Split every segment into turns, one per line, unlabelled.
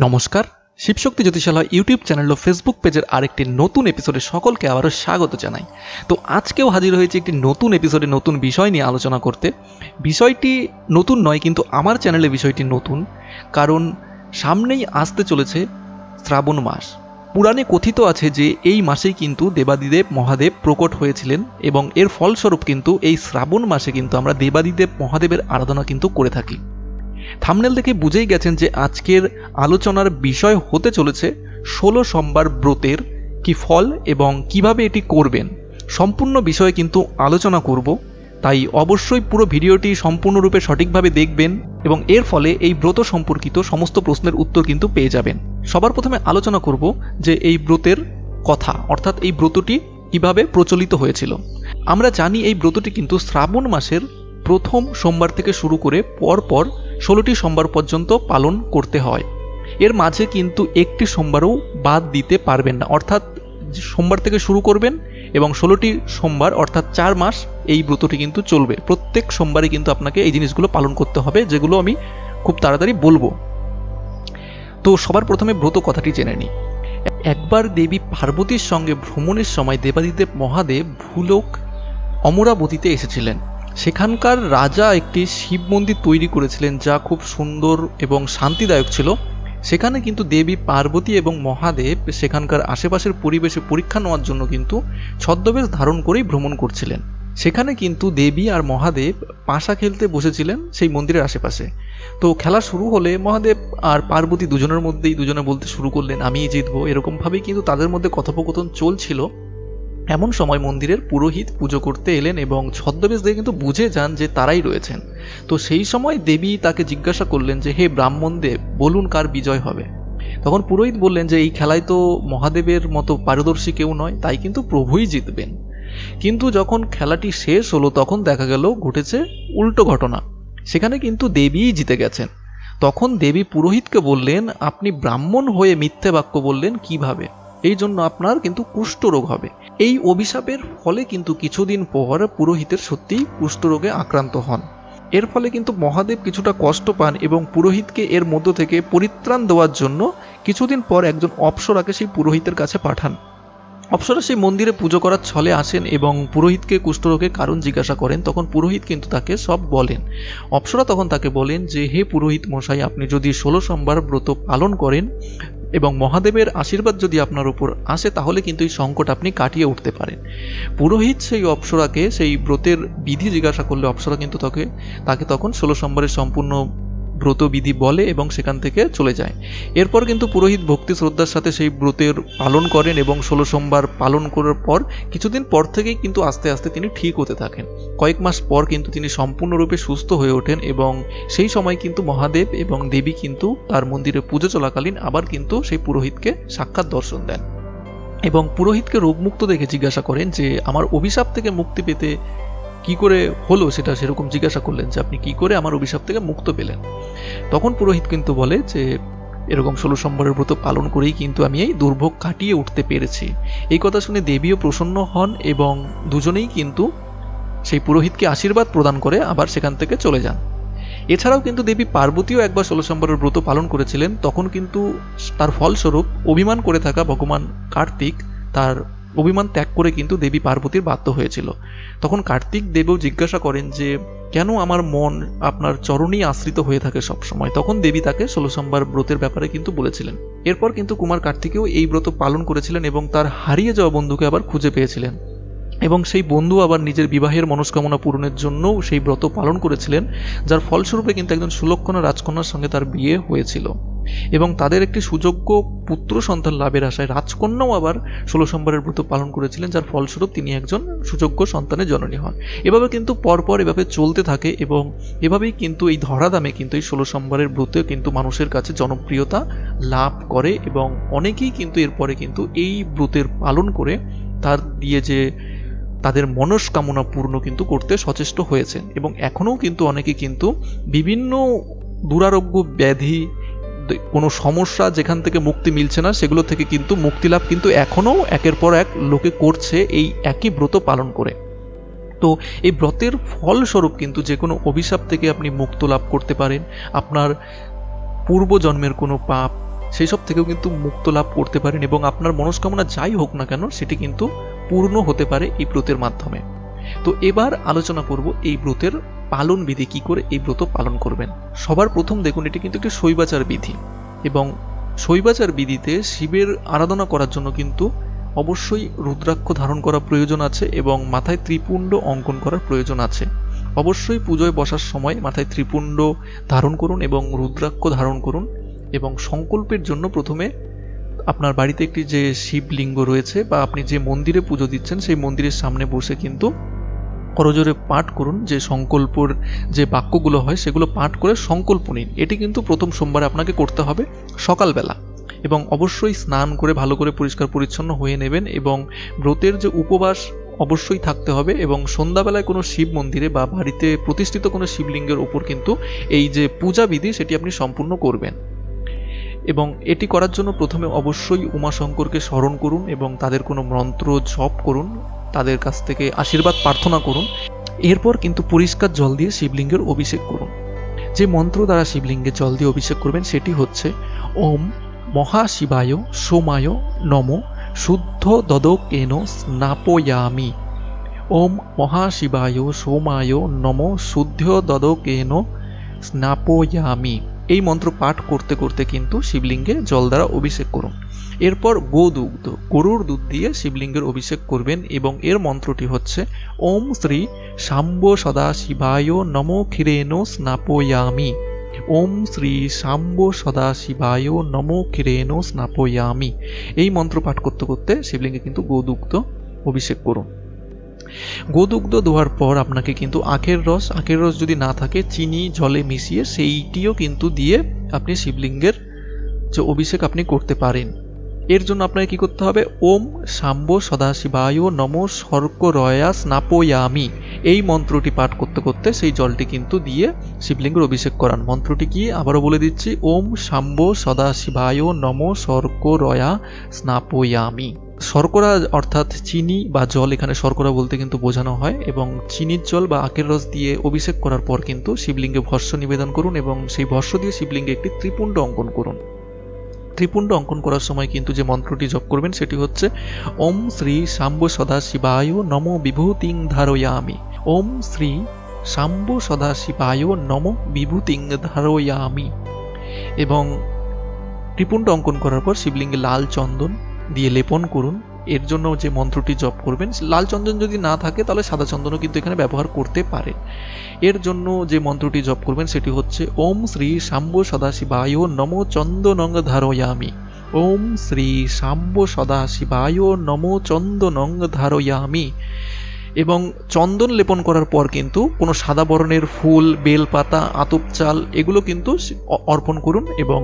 নমস্কার, Shivshakti জ্যোতিষালয় YouTube channel ও Facebook পেজের আরেকটি নতুন এপিসোডে সকলকে আবারও স্বাগত জানাই। তো আজকেও হাজির হয়েছে একটি নতুন এপিসোডে নতুন বিষয় নিয়ে আলোচনা করতে। বিষয়টি নতুন নয়, কিন্তু আমার চ্যানেলে বিষয়টি নতুন, কারণ সামনেই আসতে চলেছে শ্রাবণ মাস। পুরাণে কথিত আছে যে এই মাসেই কিন্তু দেবাদিদেব মহাদেব প্রকট হয়েছিলেন এবং এর ফলস্বরূপ কিন্তু এই শ্রাবণ মাসে কিন্তু আমরা দেবাদিদেব মহাদেবের আরাধনা কিন্তু করে থাকি। থাম্বনেল দেখে বুঝেই গেছেন যে আজকের আলোচনার বিষয় হতে চলেছে 16 সোমবার ব্রতের কি ফল এবং কিভাবে এটি করবেন, সম্পূর্ণ বিষয়ে কিন্তু আলোচনা করব। তাই অবশ্যই পুরো ভিডিওটি সম্পূর্ণরূপে সঠিকভাবে দেখবেন এবং এর ফলে এই ব্রত সম্পর্কিত সমস্ত প্রশ্নের উত্তর কিন্তু পেয়ে যাবেন। সবার প্রথমে আলোচনা করব যে এই ব্রতের কথা, অর্থাৎ এই ব্রতটি কিভাবে প্রচলিত হয়েছিল। আমরা জানি এই ব্রতটি কিন্তু শ্রাবণ মাসের প্রথম সোমবার থেকে শুরু করে পরপর 16টি সোমবার পর্যন্ত পালন করতে হয়। এর মাঝে কিন্তু একটি সোমবারও বাদ দিতে পারবেন না, অর্থাৎ সোমবার থেকে শুরু করবেন এবং 16টি সোমবার অর্থাৎ 4 মাস এই ব্রতটি কিন্তু চলবে। প্রত্যেক সোমবারে কিন্তু আপনাকে এই জিনিসগুলো পালন করতে হবে, যেগুলো আমি খুব তাড়াতাড়ি বলবো। তো সবার প্রথমে ব্রত কথাটি জেনে নিই। একবার দেবী পার্বতীর সঙ্গে ভ্রমণের সময় দেবাদিদেব মহাদেব ভূলোক অমরাবতীতে এসেছিলেন। সেখানকার রাজা একটি শিব মন্দির তৈরি করেছিলেন, যা খুব সুন্দর এবং শান্তিদায়ক ছিল। সেখানে কিন্তু দেবী পার্বতী এবং মহাদেব সেখানকার আশেপাশের পরিবেশে পরীক্ষা নেওয়ার জন্য কিন্তু ছদ্মবেশ ধারণ করেই ভ্রমণ করছিলেন। সেখানে কিন্তু দেবী আর মহাদেব পাশা খেলতে বসেছিলেন সেই মন্দিরের আশেপাশে। তো খেলা শুরু হলে মহাদেব আর পার্বতী দুজনের মধ্যেই দুজনে বলতে শুরু করলেন, আমিই জিতবো। এরকমভাবেই কিন্তু তাদের মধ্যে কথোপকথন চলছিল। এমন সময় মন্দিরের পুরোহিত পুজো করতে এলেন এবং ছদ্মবেশ দিয়ে কিন্তু বুঝে যান যে তারাই রয়েছেন। তো সেই সময় দেবী তাকে জিজ্ঞাসা করলেন যে, হে ব্রাহ্মণদেব, বলুন কার বিজয় হবে। তখন পুরোহিত বললেন যে এই খেলায় তো মহাদেবের মতো পারদর্শী কেউ নয়, তাই কিন্তু প্রভুই জিতবেন। কিন্তু যখন খেলাটি শেষ হলো তখন দেখা গেল ঘটেছে উল্টো ঘটনা। সেখানে কিন্তু দেবীই জিতে গেছেন। তখন দেবী পুরোহিতকে বললেন, আপনি ব্রাহ্মণ হয়ে মিথ্যে বাক্য বললেন কিভাবে? এই জন্য আপনার কিন্তু কুষ্ঠরোগ হবে। এই অভিশাপের ফলে কিন্তু কিছুদিন পর পুরোহিতের সত্যিই কুষ্ঠরোগে আক্রান্ত হন। এর ফলে কিন্তু মহাদেব কিছুটা কষ্ট পান এবং পুরোহিতকে এর মধ্য থেকে পরিত্রাণ দেওয়ার জন্য কিছুদিন পর একজন অপ্সরাকে সেই পুরোহিতের কাছে পাঠান। অপ্সরা সেই মন্দিরে পুজো করার ছলে আসেন এবং পুরোহিতকে কুষ্ঠরোগের কারণ জিজ্ঞাসা করেন। তখন পুরোহিত কিন্তু তাকে সব বলেন। অপ্সরা তখন তাকে বলেন যে, হে পুরোহিত মশাই, আপনি যদি 16 সোমবার ব্রত পালন করেন এবং মহাদেবের আশীর্বাদ যদি আপনার উপর আসে, তাহলে কিন্তু এই সংকট আপনি কাটিয়ে উঠতে পারেন। পুরোহিত সেই অপ্সরাকে সেই ব্রতের বিধি জিজ্ঞাসা করলে অপ্সরা কিন্তু তাকে তখন 16 সোমবারের সম্পূর্ণ ব্রতবিধি বলে এবং সেখান থেকে চলে যায়। এরপর কিন্তু পুরোহিত ভক্তি শ্রদ্ধার সাথে সেই ব্রতের পালন করেন এবং 16 সোমবার পালন করার পর কিছুদিন পর থেকেই কিন্তু আস্তে আস্তে তিনি ঠিক হতে থাকেন। কয়েক মাস পর কিন্তু তিনি সম্পূর্ণরূপে সুস্থ হয়ে ওঠেন এবং সেই সময় কিন্তু মহাদেব এবং দেবী কিন্তু তার মন্দিরে পুজো চলাকালীন আবার কিন্তু সেই পুরোহিতকে সাক্ষাৎ দর্শন দেন এবং পুরোহিতকে রোগমুক্ত দেখে জিজ্ঞাসা করেন যে, আমার অভিশাপ থেকে মুক্তি পেতে কি করে হলো সেটা সেরকম জিজ্ঞাসা করলেন যে, আপনি কি করে আমার অভিশাপ থেকে মুক্ত পেলেন। তখন পুরোহিত কিন্তু বলে যে, এরকম 16 সোমবারের ব্রত পালন করেই কিন্তু আমি এই দুর্ভোগ কাটিয়ে উঠতে পেরেছি। এই কথা শুনে দেবীও প্রসন্ন হন এবং দুজনেই কিন্তু সেই পুরোহিতকে আশীর্বাদ প্রদান করে আবার সেখান থেকে চলে যান। এছাড়াও কিন্তু দেবী পার্বতীও একবার 16 সোমবারের ব্রত পালন করেছিলেন। তখন কিন্তু তার ফলস্বরূপ অভিমান করে থাকা ভগবান কার্তিক তার অভিমান ত্যাগ করে কিন্তু দেবী পার্বতীর বাধ্য হয়েছিল। তখন কার্তিক দেবও জিজ্ঞাসা করেন যে, কেন আমার মন আপনার চরণেই আশ্রিত হয়ে থাকে সব সময়। তখন দেবী তাকে 16 সোমবার ব্রতের ব্যাপারে কিন্তু বলেছিলেন। এরপর কিন্তু কুমার কার্তিকেও এই ব্রত পালন করেছিলেন এবং তার হারিয়ে যাওয়া বন্ধুকে আবার খুঁজে পেয়েছিলেন এবং সেই বন্ধু আবার নিজের বিবাহের মনস্কামনা পূরণের জন্যও সেই ব্রত পালন করেছিলেন, যার ফলস্বরূপে কিন্তু একজন সুলক্ষণা রাজকন্যার সঙ্গে তার বিয়ে হয়েছিল এবং তাদের একটি সুযোগ্য পুত্র সন্তান লাভের আশায় রাজকন্যাও আবার 16 সোমবারের ব্রত পালন করেছিলেন, যার ফলস্বরূপ তিনি একজন সুযোগ্য সন্তানের জননী হন। এভাবে কিন্তু পরপর এভাবে চলতে থাকে এবং এভাবেই কিন্তু এই ধরাধামে কিন্তু এই 16 সোমবারের ব্রত কিন্তু মানুষের কাছে জনপ্রিয়তা লাভ করে এবং অনেকেই কিন্তু এরপরে কিন্তু এই ব্রতের পালন করে তার দিয়ে যে তাদের মনস্কামনা পূর্ণ কিন্তু করতে সচেষ্ট হয়েছেন এবং এখনও কিন্তু অনেকে কিন্তু বিভিন্ন দুরারোগ্য ব্যাধি, কোনো সমস্যা যেখান থেকে মুক্তি মিলছে না সেগুলো থেকে কিন্তু মুক্তিলাভ কিন্তু এখনও একের পর এক লোকে করছে এই একই ব্রত পালন করে। তো এই ব্রতের ফলস্বরূপ কিন্তু যে কোনো অভিশাপ থেকে আপনি মুক্ত লাভ করতে পারেন। আপনার পূর্বজন্মের কোনো পাপ সেই সব থেকেও কিন্তু মুক্ত লাভ করতে পারেন এবং আপনার মনস্কামনা যাই হোক না কেন সেটি কিন্তু পূর্ণ হতে পারে এই ব্রতের মাধ্যমে। তো এবার আলোচনা করব এই ব্রতের পালন বিধি, কি করে এই ব্রত পালন করবেন। সবার প্রথম দেখুন, এটি কিন্তু একটি শৈবাচার বিধি এবং শৈবাচার বিধিতে শিবের আরাধনা করার জন্য কিন্তু অবশ্যই রুদ্রাক্ষ ধারণ করা প্রয়োজন আছে এবং মাথায় ত্রিপুণ্ড অঙ্কন করার প্রয়োজন আছে। অবশ্যই পুজোয় বসার সময় মাথায় ত্রিপুণ্ড ধারণ করুন এবং রুদ্রাক্ষ ধারণ করুন এবং সংকল্পের জন্য প্রথমে আপনার বাড়িতে একটি যে শিবলিঙ্গ রয়েছে বা আপনি যে মন্দিরে পুজো দিচ্ছেন সেই মন্দিরের সামনে বসে কিন্তু করজোরে পাঠ করুন, যে সংকল্পর যে বাক্যগুলো হয় সেগুলো পাঠ করে সংকল্প নিন। এটি কিন্তু প্রথম সোমবারে আপনাকে করতে হবে সকালবেলা এবং অবশ্যই স্নান করে ভালো করে পরিষ্কার পরিচ্ছন্ন হয়ে নেবেন এবং ব্রতের যে উপবাস অবশ্যই থাকতে হবে এবং সন্ধ্যাবেলায় কোনো শিব মন্দিরে বা বাড়িতে প্রতিষ্ঠিত কোনো শিবলিঙ্গের ওপর কিন্তু এই যে পূজা বিধি সেটি আপনি সম্পূর্ণ করবেন। এবং এটি করার জন্য প্রথমে অবশ্যই উমাশঙ্করকে স্মরণ করুন এবং তাদের কোনো মন্ত্র জপ করুন, তাদের কাছ থেকে আশীর্বাদ প্রার্থনা করুন। এরপর কিন্তু পরিষ্কার জল দিয়ে শিবলিঙ্গের অভিষেক করুন। যে মন্ত্র দ্বারা শিবলিঙ্গে জল দিয়ে অভিষেক করবেন সেটি হচ্ছে ওম মহাশিবায় সোমায় নমো শুদ্ধ দদকেন স্নাপয়ামি। ওম মহাশিবায় সোমায় নমো শুদ্ধ দদকেন স্নাপয়ামি। এই মন্ত্র পাঠ করতে করতে কিন্তু শিবলিঙ্গে জল দ্বারা অভিষেক করুন। এরপর গোদুগ্ধ, গরুর দুধ দিয়ে শিবলিঙ্গের অভিষেক করবেন এবং এর মন্ত্রটি হচ্ছে ওম শ্রী শাম্ব সদা শিবায় নমো ক্ষীরেণ স্নাপয়ামি। ওম শ্রী শাম্ব সদা শিবায় নমো ক্ষীরেণ স্নাপয়ামি। এই মন্ত্র পাঠ করতে করতে শিবলিঙ্গে কিন্তু গোদুগ্ধ অভিষেক করুন। গোদুগ্ধ দেওয়ার পর আপনাকে কিন্তু আখের রস যদি না থাকে চিনি জলে মিশিয়ে সেইটিও কিন্তু দিয়ে আপনি শিবলিঙ্গের যে অভিষেক আপনি করতে পারেন। এর জন্য আপনাকে কি করতে হবে, ওম শাম্ব সদাশিবায় নমো শর্করয়া স্নাপয়ামি এই মন্ত্রটি পাঠ করতে করতে সেই জলটি কিন্তু দিয়ে শিবলিঙ্গের অভিষেক করান। মন্ত্রটি কি আবারও বলে দিচ্ছি, ওম শাম্ব সদাশিবায় নমো শর্করয়া স্নাপয়ামি। শর্করা অর্থাৎ চিনি বা জল, এখানে শর্করা বলতে কিন্তু বোঝানো হয়, এবং চিনির জল বা আখের রস দিয়ে অভিষেক করার পর কিন্তু শিবলিঙ্গে ভস্য নিবেদন করুন এবং সেই ভস্য দিয়ে শিবলিঙ্গে একটি ত্রিপুণ্ড অঙ্কন করুন। ত্রিপুণ্ড অঙ্কন করার সময় কিন্তু যে মন্ত্রটি জপ করবেন সেটি হচ্ছে ওম শ্রী শাম্ব সদাশিবায় নমো বিভূতিং ধারয়ামি। ওম শ্রী শাম্ব সদাশিবায় নমো বিভূতিং ধারয়ামি। এবং ত্রিপুণ্ড অঙ্কন করার পর শিবলিঙ্গে লাল চন্দন দিয়ে লেপন করুন। এর জন্য যে মন্ত্রটি জপ করবেন, লাল চন্দন যদি না থাকে তাহলে সাদা চন্দনও কিন্তু এখানে ব্যবহার করতে পারেন। এর জন্য যে মন্ত্রটি জপ করবেন সেটি হচ্ছে ওম শ্রী শাম্ব সদাশিবায় নমো চন্দনং ধারয়ামি। ওম শ্রী শাম্ব সদাশিবায় নমো চন্দনং ধারয়ামি। এবং চন্দন লেপন করার পর কিন্তু কোনো সাদা বর্ণের ফুল, বেলপাতা, আতপ চাল এগুলো কিন্তু অর্পণ করুন এবং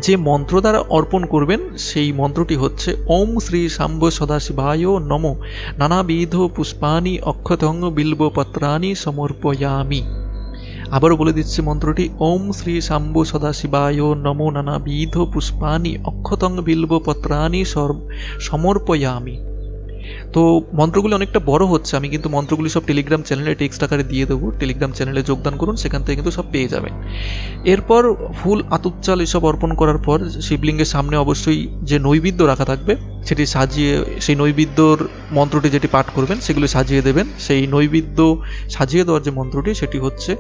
যে মন্ত্র দ্বারা অর্পণ করবেন সেই মন্ত্রটি হচ্ছে ওম শ্রী শাম্ব সদাশিবায় নমো নানাবিধ পুষ্পানি অক্ষতং বিল্বপত্রানি সমর্পয়ামি। আবারও বলে দিচ্ছে মন্ত্রটি, ওম শ্রী শাম্ব সদাশিবায় নমো নানাবিধ পুষ্পানি অক্ষতং বিল্বপত্রানি সমর্পয়ামি। তো মন্ত্রগুলি অনেকটা বড় হচ্ছে, আমি কিন্তু মন্ত্রগুলি সব টেলিগ্রাম চ্যানেলে টেক্সট আকারে দিয়ে দেবো, টেলিগ্রাম চ্যানেলে যোগদান করুন, সেখান থেকে কিন্তু সব পেয়ে যাবেন। এরপর ফুল, আতপ চাল এসব অর্পণ করার পর শিবলিঙ্গের সামনে অবশ্যই যে নৈবেদ্য রাখা থাকবে সেটি সাজিয়ে, সেই নৈবেদ্যর মন্ত্রটি যেটি পাঠ করবেন সেগুলি সাজিয়ে দেবেন। সেই নৈবেদ্য সাজিয়ে দেওয়ার যে মন্ত্রটি সেটি হচ্ছে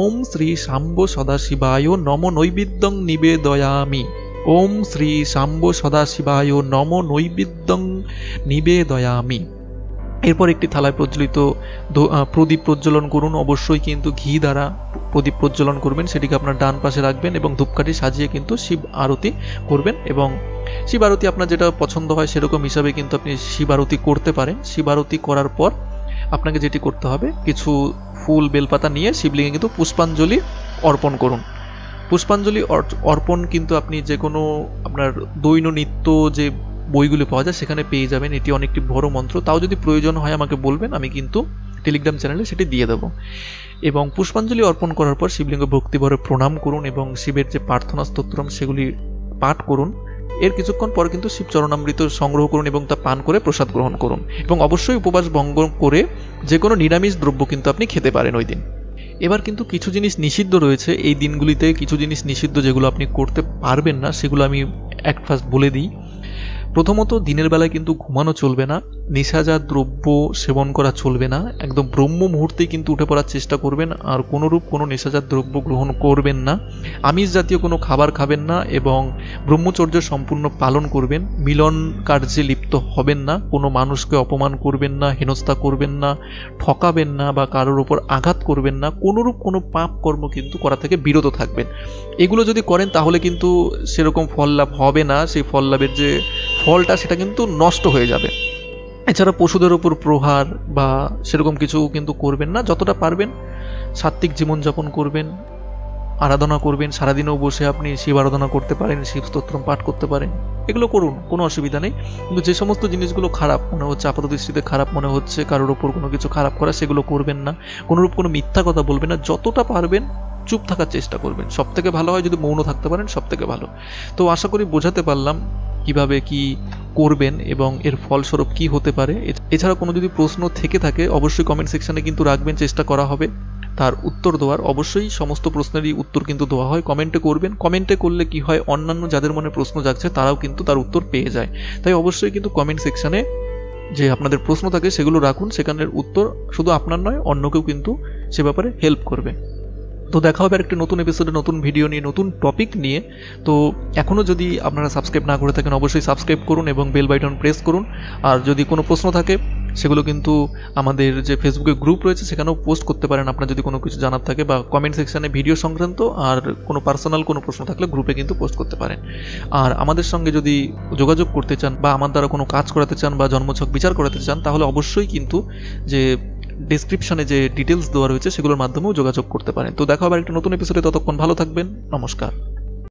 ওম শ্রী শাম্ব সদাশিবায় নমো নৈবেদ্যং নিবেদয়ামি। ওম শ্রী শাম্ব সদাশিবায় নমো নৈবেদ্যং নিবেদয়ামি। এরপর একটি থালায় প্রজ্বলিত প্রদীপ প্রজ্বলন করুন। অবশ্যই কিন্তু ঘি দ্বারা প্রদীপ প্রজ্বলন করবেন, সেটিকে আপনার ডান পাশে রাখবেন এবং ধূপকাঠি সাজিয়ে কিন্তু শিব আরতি করবেন। এবং শিব আরতি আপনার যেটা পছন্দ হয় সেরকম হিসাবে কিন্তু আপনি শিব আরতি করতে পারেন। শিব আরতি করার পর আপনাকে যেটি করতে হবে, কিছু ফুল বেলপাতা নিয়ে শিবলিঙ্গে কিন্তু পুষ্পাঞ্জলি অর্পণ করুন। পুষ্পাঞ্জলি অর্পণ কিন্তু আপনি যে কোনো আপনার দৈননিত্য যে বইগুলি পাওয়া যায় সেখানে পেয়ে যাবেন। এটি অনেকটি বড় মন্ত্র, তাও যদি প্রয়োজন হয় আমাকে বলবেন, আমি কিন্তু টেলিগ্রাম চ্যানেলে সেটি দিয়ে দেবো। এবং পুষ্পাঞ্জলি অর্পণ করার পর শিবলিঙ্গ ভক্তিভরে প্রণাম করুন এবং শিবের যে প্রার্থনা স্তোত্রম সেগুলি পাঠ করুন। এর কিছুক্ষণ পর কিন্তু শিব চরণামৃত সংগ্রহ করুন এবং তা পান করে প্রসাদ গ্রহণ করুন। এবং অবশ্যই উপবাস ভঙ্গ করে যে কোনো নিরামিষ দ্রব্য কিন্তু আপনি খেতে পারেন ওই দিন। এবার কিন্তু কিছু জিনিস নিষিদ্ধ রয়েছে এই দিনগুলিতে, কিছু জিনিস নিষিদ্ধ যেগুলো আপনি করতে পারবেন না, সেগুলো আমি ফার্স্ট বলে দিই। প্রথমত, দিনের বেলায় কিন্তু ঘুমানো চলবে না, নেশাজাত দ্রব্য সেবন করা চলবে না, একদম ব্রহ্ম মুহূর্তেই কিন্তু উঠে পড়ার চেষ্টা করবেন, আর কোনোরূপ কোনো নেশাজাত দ্রব্য গ্রহণ করবেন না, আমিষ জাতীয় কোনো খাবার খাবেন না এবং ব্রহ্মচর্য সম্পূর্ণ পালন করবেন, মিলন কার্যে লিপ্ত হবেন না, কোনো মানুষকে অপমান করবেন না, হেনস্থা করবেন না, ঠকাবেন না বা কারোর ওপর আঘাত করবেন না, কোনোরূপ কোনো পাপ কর্ম কিন্তু করা থেকে বিরত থাকবেন। এগুলো যদি করেন তাহলে কিন্তু সেরকম ফল লাভ হবে না, সেই ফল লাভের যে ফলটা সেটা কিন্তু নষ্ট হয়ে যাবে। এছাড়া পশুদের ওপর প্রহার বা সেরকম কিছু কিন্তু করবেন না, যতটা পারবেন সাত্ত্বিক জীবনযাপন করবেন, আরাধনা করবেন, সারাদিনও বসে আপনি শিব আরাধনা করতে পারেন, শিব স্তোত্র পাঠ করতে পারেন, এগুলো করুন, কোনো অসুবিধা নেই। কিন্তু যে সমস্ত জিনিসগুলো খারাপ মনে হচ্ছে, আপাত দৃষ্টিতে খারাপ মনে হচ্ছে, কারোর ওপর কোনো কিছু খারাপ করা, সেগুলো করবেন না, কোনোরূপ কোনো মিথ্যা কথা বলবেন না, যতটা পারবেন চুপ থাকার চেষ্টা করবেন। সব থেকে ভালো হয় যদি মৌন থাকতে পারেন, সব থেকে ভালো। তো আশা করি বোঝাতে পারলাম কিভাবে কি করবেন এবং এর ফলস্বরূপ কি হতে পারে। এছাড়া কোনো যদি প্রশ্ন থেকে থাকে অবশ্যই কমেন্ট সেকশনে কিন্তু রাখবেন, চেষ্টা করা হবে তার উত্তর দেওয়ার। অবশ্যই সমস্ত প্রশ্নেরই উত্তর কিন্তু দেওয়া হয়, কমেন্টে করবেন। কমেন্টে করলে কি হয়, অন্যান্য যাদের মনে প্রশ্ন জাগছে তারাও কিন্তু তার উত্তর পেয়ে যায়। তাই অবশ্যই কিন্তু কমেন্ট সেকশনে যে আপনাদের প্রশ্ন থাকে সেগুলো রাখুন, সেখানের উত্তর শুধু আপনার নয় অন্যকেও কিন্তু সে ব্যাপারে হেল্প করবে। তো দেখা হবে আরেকটি নতুন এপিসোডে, নতুন ভিডিও নিয়ে, নতুন টপিক নিয়ে। তো এখনও যদি আপনারা সাবস্ক্রাইব না করে থাকেন অবশ্যই সাবস্ক্রাইব করুন এবং বেল বাটন প্রেস করুন। আর যদি কোনো প্রশ্ন থাকে সেগুলো কিন্তু আমাদের যে ফেসবুকে গ্রুপ রয়েছে সেখানেও পোস্ট করতে পারেন, আপনার যদি কোনো কিছু জানার থাকে, বা কমেন্ট সেকশনে ভিডিও সংক্রান্ত আর কোনো পার্সোনাল কোনো প্রশ্ন থাকলে গ্রুপে কিন্তু পোস্ট করতে পারেন। আর আমাদের সঙ্গে যদি যোগাযোগ করতে চান বা আমার দ্বারা কোনো কাজ করাতে চান বা জন্মছক বিচার করাতে চান তাহলে অবশ্যই কিন্তু যে ডেসক্রিপশনে যে ডিটেলস দেওয়া রয়েছে সেগুলোর মাধ্যমেও যোগাযোগ করতে পারেন। তো দেখা হবে একটা নতুন এপিসোডে, ততক্ষণ ভালো থাকবেন, নমস্কার।